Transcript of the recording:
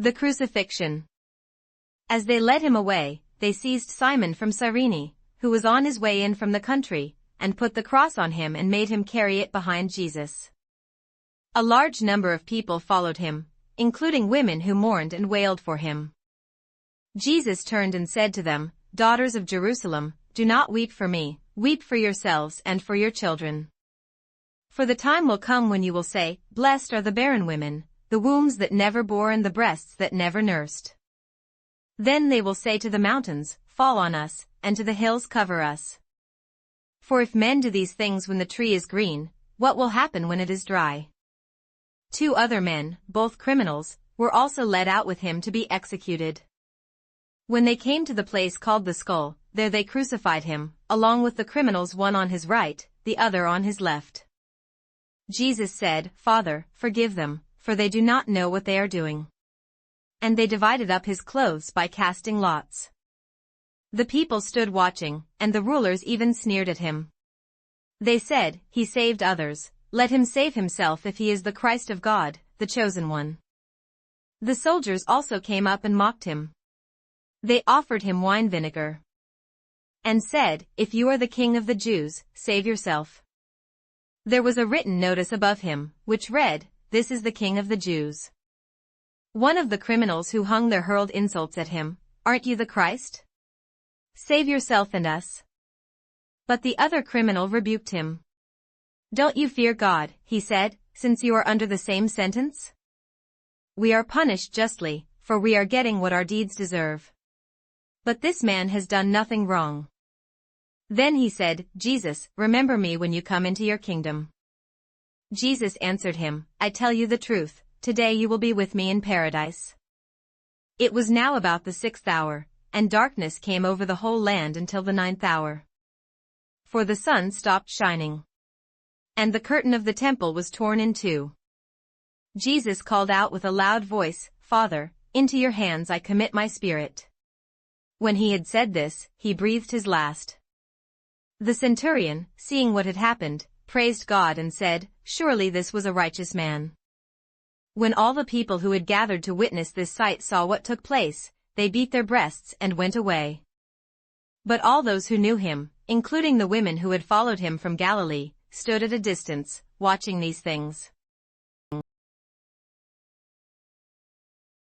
The Crucifixion. As they led him away, they seized Simon from Cyrene, who was on his way in from the country, and put the cross on him and made him carry it behind Jesus. A large number of people followed him, including women who mourned and wailed for him. Jesus turned and said to them, "Daughters of Jerusalem, do not weep for me, weep for yourselves and for your children. For the time will come when you will say, 'Blessed are the barren women, the wombs that never bore and the breasts that never nursed.' Then they will say to the mountains, 'Fall on us,' and to the hills, 'Cover us.' For if men do these things when the tree is green, what will happen when it is dry?" 2 other men, both criminals, were also led out with him to be executed. When they came to the place called the Skull, there they crucified him, along with the criminals, one on his right, the other on his left. Jesus said, "Father, forgive them, for they do not know what they are doing." And they divided up his clothes by casting lots. The people stood watching, and the rulers even sneered at him. They said, "He saved others, let him save himself if he is the Christ of God, the chosen one." The soldiers also came up and mocked him. They offered him wine vinegar and said, "If you are the king of the Jews, save yourself." There was a written notice above him, which read, "This is the King of the Jews." One of the criminals who hung there hurled insults at him, "Aren't you the Christ? Save yourself and us." But the other criminal rebuked him. "Don't you fear God," he said, "since you are under the same sentence? We are punished justly, for we are getting what our deeds deserve. But this man has done nothing wrong." Then he said, "Jesus, remember me when you come into your kingdom." Jesus answered him, "I tell you the truth, today you will be with me in paradise." It was now about the 6th hour, and darkness came over the whole land until the 9th hour. For the sun stopped shining, and the curtain of the temple was torn in two. Jesus called out with a loud voice, "Father, into your hands I commit my spirit." When he had said this, he breathed his last. The centurion, seeing what had happened, praised God and said, "Surely this was a righteous man." When all the people who had gathered to witness this sight saw what took place, they beat their breasts and went away. But all those who knew him, including the women who had followed him from Galilee, stood at a distance, watching these things.